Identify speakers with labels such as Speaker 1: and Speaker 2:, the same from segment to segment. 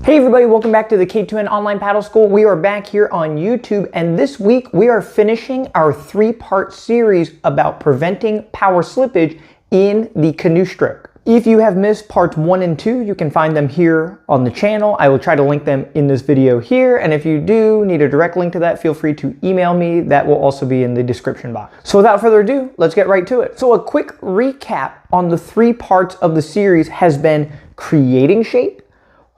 Speaker 1: Hey everybody, welcome back to the K2N Online Paddle School. We are back here on YouTube, and this week we are finishing our three-part series about preventing power slippage in the canoe stroke. If you have missed parts 1 and 2, you can find them here on the channel. I will try to link them in this video here, and if you do need a direct link to that, feel free to email me. That will also be in the description box. So without further ado, let's get right to it. So a quick recap on the 3 parts of the series has been creating shape,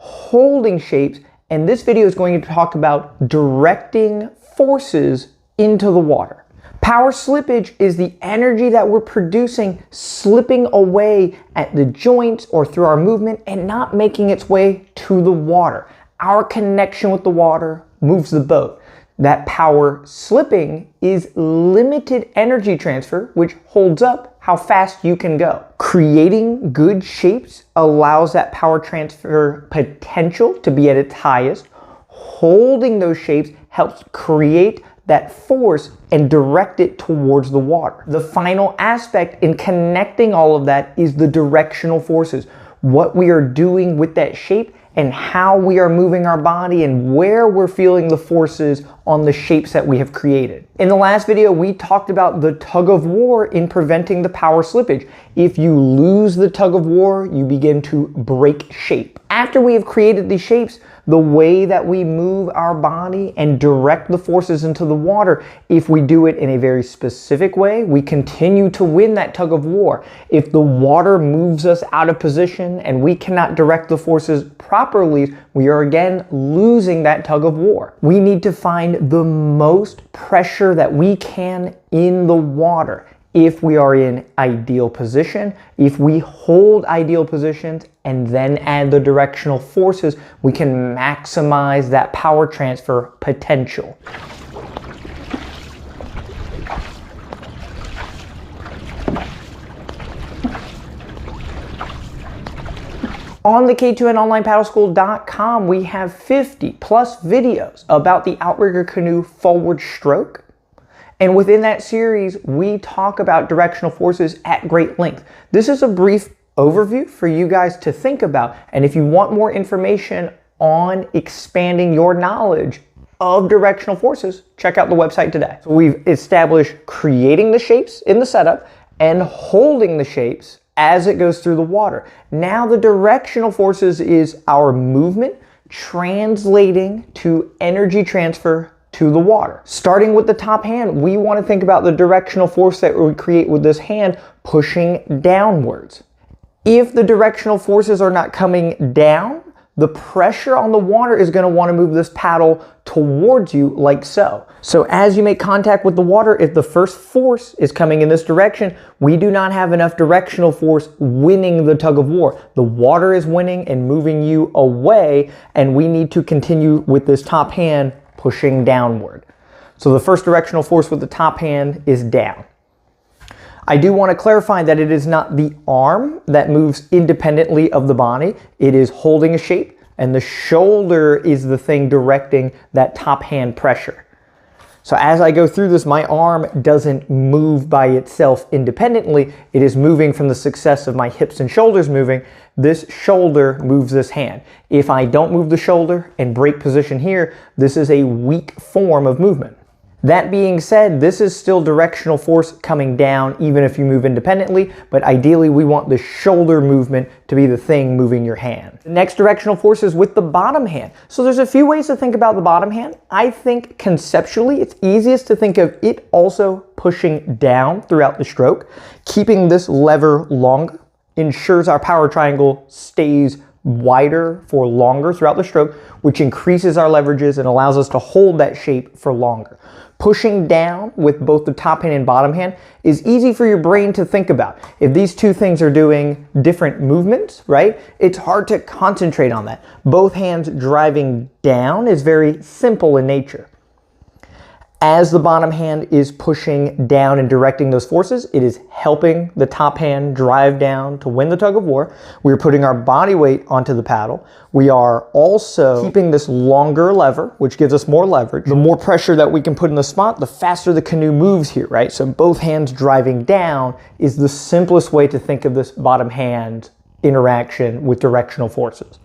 Speaker 1: holding shapes, and this video is going to talk about directing forces into the water. Power slippage is the energy that we're producing slipping away at the joints or through our movement and not making its way to the water. Our connection with the water moves the boat. That power slipping is limited energy transfer, which holds up how fast you can go. Creating good shapes allows that power transfer potential to be at its highest. Holding those shapes helps create that force and direct it towards the water. The final aspect in connecting all of that is the directional forces. What we are doing with that shape and how we are moving our body and where we're feeling the forces on the shapes that we have created. In the last video, we talked about the tug of war in preventing the power slippage. If you lose the tug of war, you begin to break shape. After we have created these shapes, the way that we move our body and direct the forces into the water, if we do it in a very specific way, we continue to win that tug of war. If the water moves us out of position and we cannot direct the forces properly, we are again losing that tug of war. We need to find the most pressure that we can in the water. If we are in ideal position, if we hold ideal positions and then add the directional forces, we can maximize that power transfer potential. On the K2NOnlinePaddleSchool.com, we have 50 plus videos about the Outrigger Canoe forward stroke. And within that series, we talk about directional forces at great length. This is a brief overview for you guys to think about. And if you want more information on expanding your knowledge of directional forces, check out the website today. So we've established creating the shapes in the setup and holding the shapes as it goes through the water. Now the directional forces is our movement translating to energy transfer to the water. Starting with the top hand, we want to think about the directional force that we create with this hand pushing downwards. If the directional forces are not coming down, the pressure on the water is going to want to move this paddle towards you like so. So as you make contact with the water, if the first force is coming in this direction, we do not have enough directional force winning the tug of war. The water is winning and moving you away, and we need to continue with this top hand pushing downward. So the first directional force with the top hand is down. I do want to clarify that it is not the arm that moves independently of the body. It is holding a shape, and the shoulder is the thing directing that top hand pressure. So as I go through this, my arm doesn't move by itself independently. It is moving from the success of my hips and shoulders moving. This shoulder moves this hand. If I don't move the shoulder and break position here, this is a weak form of movement. That being said, this is still directional force coming down even if you move independently, but ideally we want the shoulder movement to be the thing moving your hand. The next directional force is with the bottom hand. So there's a few ways to think about the bottom hand. I think conceptually it's easiest to think of it also pushing down throughout the stroke. Keeping this lever longer ensures our power triangle stays wider for longer throughout the stroke, which increases our leverages and allows us to hold that shape for longer. Pushing down with both the top hand and bottom hand is easy for your brain to think about. If these two things are doing different movements, right, it's hard to concentrate on that. Both hands driving down is very simple in nature. As the bottom hand is pushing down and directing those forces, it is helping the top hand drive down to win the tug of war. We're putting our body weight onto the paddle. We are also keeping this longer lever, which gives us more leverage. The more pressure that we can put in the spot, the faster the canoe moves here, right? So both hands driving down is the simplest way to think of this bottom hand interaction with directional forces.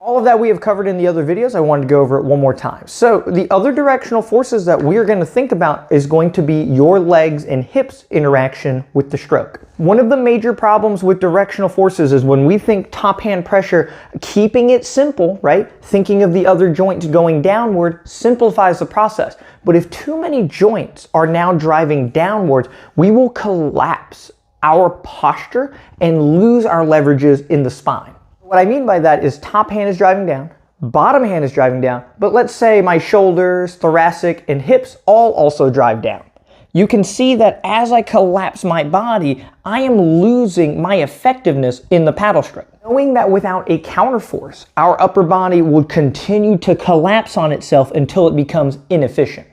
Speaker 1: All of that we have covered in the other videos. I wanted to go over it one more time. So the other directional forces that we are going to think about is going to be your legs and hips interaction with the stroke. One of the major problems with directional forces is when we think top hand pressure, keeping it simple, right? Thinking of the other joints going downward simplifies the process. But if too many joints are now driving downwards, we will collapse our posture and lose our leverages in the spine. What I mean by that is top hand is driving down, bottom hand is driving down, but let's say my shoulders, thoracic, and hips all also drive down. You can see that as I collapse my body, I am losing my effectiveness in the paddle stroke. Knowing that without a counterforce, our upper body would continue to collapse on itself until it becomes inefficient.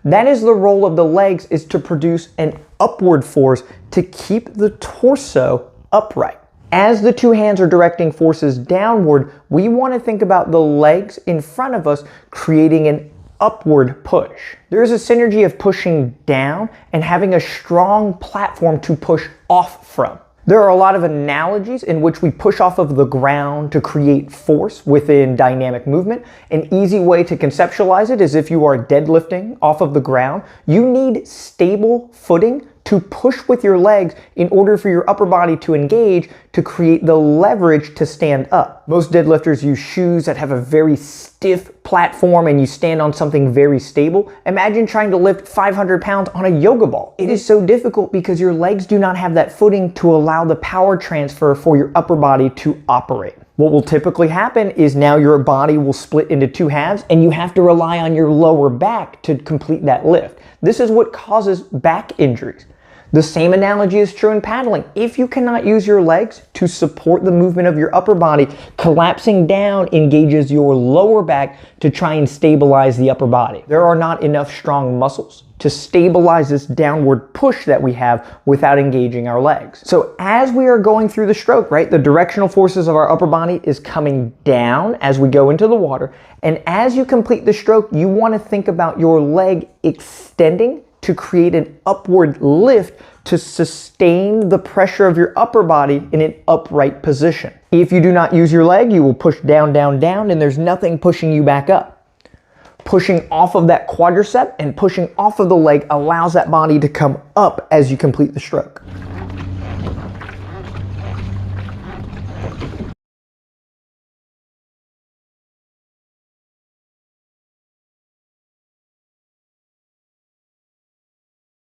Speaker 1: That is the role of the legs, is to produce an upward force to keep the torso upright. As the two hands are directing forces downward, we want to think about the legs in front of us creating an upward push. There is a synergy of pushing down and having a strong platform to push off from. There are a lot of analogies in which we push off of the ground to create force within dynamic movement. An easy way to conceptualize it is if you are deadlifting off of the ground, you need stable footing to push with your legs in order for your upper body to engage to create the leverage to stand up. Most deadlifters use shoes that have a very stiff platform and you stand on something very stable. Imagine trying to lift 500 pounds on a yoga ball. It is so difficult because your legs do not have that footing to allow the power transfer for your upper body to operate. What will typically happen is now your body will split into two halves and you have to rely on your lower back to complete that lift. This is what causes back injuries. The same analogy is true in paddling. If you cannot use your legs to support the movement of your upper body, collapsing down engages your lower back to try and stabilize the upper body. There are not enough strong muscles to stabilize this downward push that we have without engaging our legs. So as we are going through the stroke, right, the directional forces of our upper body is coming down as we go into the water. And as you complete the stroke, you want to think about your leg extending to create an upward lift to sustain the pressure of your upper body in an upright position. If you do not use your leg, you will push down, down, down, and there's nothing pushing you back up. Pushing off of that quadricep and pushing off of the leg allows that body to come up as you complete the stroke.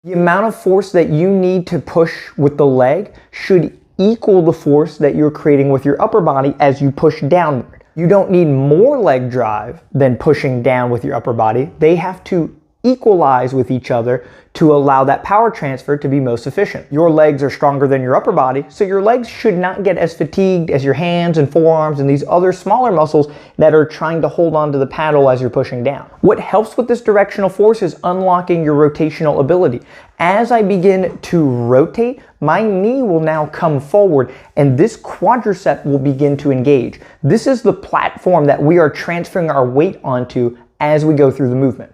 Speaker 1: The amount of force that you need to push with the leg should equal the force that you're creating with your upper body as you push downward. You don't need more leg drive than pushing down with your upper body. They have to equalize with each other to allow that power transfer to be most efficient. Your legs are stronger than your upper body, so your legs should not get as fatigued as your hands and forearms and these other smaller muscles that are trying to hold on to the paddle as you're pushing down. What helps with this directional force is unlocking your rotational ability. As I begin to rotate, my knee will now come forward and this quadricep will begin to engage. This is the platform that we are transferring our weight onto as we go through the movement.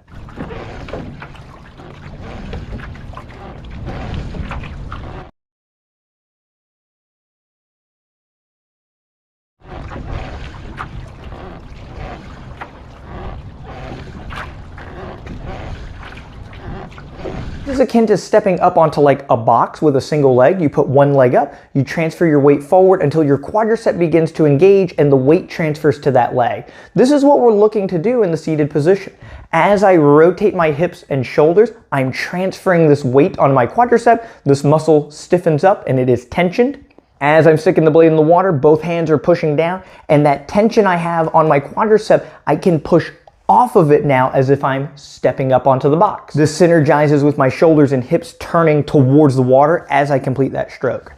Speaker 1: This is akin to stepping up onto like a box with a single leg. You put one leg up, you transfer your weight forward until your quadricep begins to engage and the weight transfers to that leg. This is what we're looking to do in the seated position. As I rotate my hips and shoulders, I'm transferring this weight on my quadricep. This muscle stiffens up and it is tensioned. As I'm sticking the blade in the water, both hands are pushing down, and that tension I have on my quadricep, I can push off of it now as if I'm stepping up onto the box. This synergizes with my shoulders and hips turning towards the water as I complete that stroke.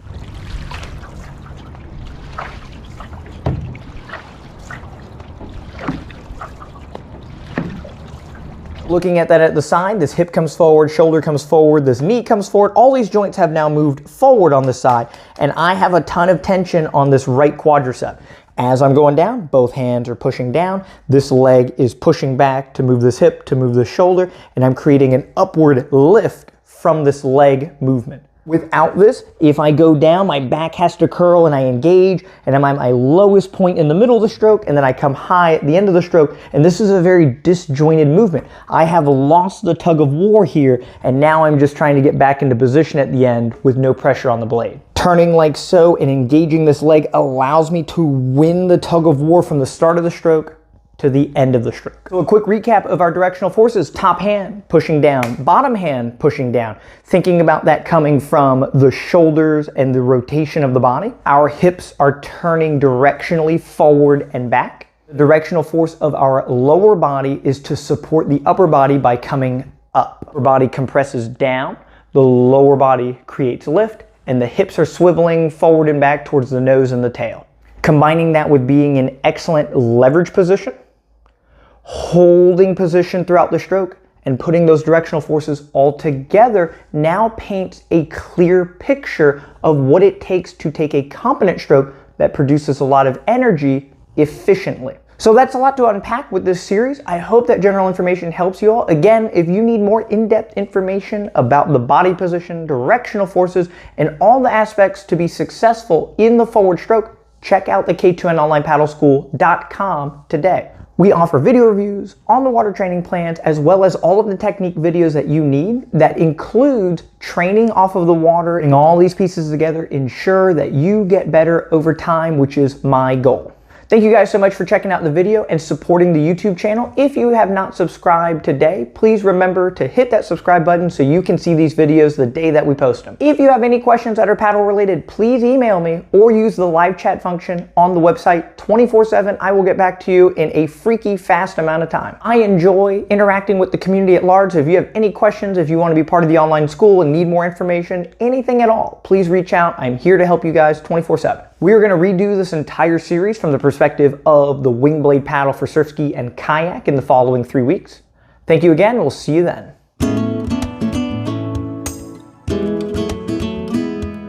Speaker 1: Looking at that at the side, this hip comes forward, shoulder comes forward, this knee comes forward. All these joints have now moved forward on this side, and I have a ton of tension on this right quadricep. As I'm going down, both hands are pushing down. This leg is pushing back to move this hip, to move this shoulder, and I'm creating an upward lift from this leg movement. Without this, if I go down, my back has to curl and I engage, and I'm at my lowest point in the middle of the stroke, and then I come high at the end of the stroke, and this is a very disjointed movement. I have lost the tug of war here, and now I'm just trying to get back into position at the end with no pressure on the blade. Turning like so and engaging this leg allows me to win the tug of war from the start of the stroke to the end of the stroke. So a quick recap of our directional forces: top hand pushing down, bottom hand pushing down, thinking about that coming from the shoulders and the rotation of the body. Our hips are turning directionally forward and back. The directional force of our lower body is to support the upper body by coming up. Upper body compresses down, the lower body creates lift, and the hips are swiveling forward and back towards the nose and the tail. Combining that with being in excellent leverage position, holding position throughout the stroke, and putting those directional forces all together now paints a clear picture of what it takes to take a competent stroke that produces a lot of energy efficiently. So that's a lot to unpack with this series. I hope that general information helps you all. Again, if you need more in-depth information about the body position, directional forces, and all the aspects to be successful in the forward stroke, check out the K2NOnlinePaddleSchool.com today. We offer video reviews, on the water training plans, as well as all of the technique videos that you need. That includes training off of the water, and all these pieces together ensure that you get better over time, which is my goal. Thank you guys so much for checking out the video and supporting the YouTube channel. If you have not subscribed today, please remember to hit that subscribe button so you can see these videos the day that we post them. If you have any questions that are paddle related, please email me or use the live chat function on the website 24/7. I will get back to you in a freaky fast amount of time. I enjoy interacting with the community at large. So if you have any questions, if you want to be part of the online school and need more information, anything at all, please reach out. I'm here to help you guys 24/7. We are going to redo this entire series from the perspective of the wing blade paddle for surf ski and kayak in the following 3 weeks. Thank you again. We'll see you then.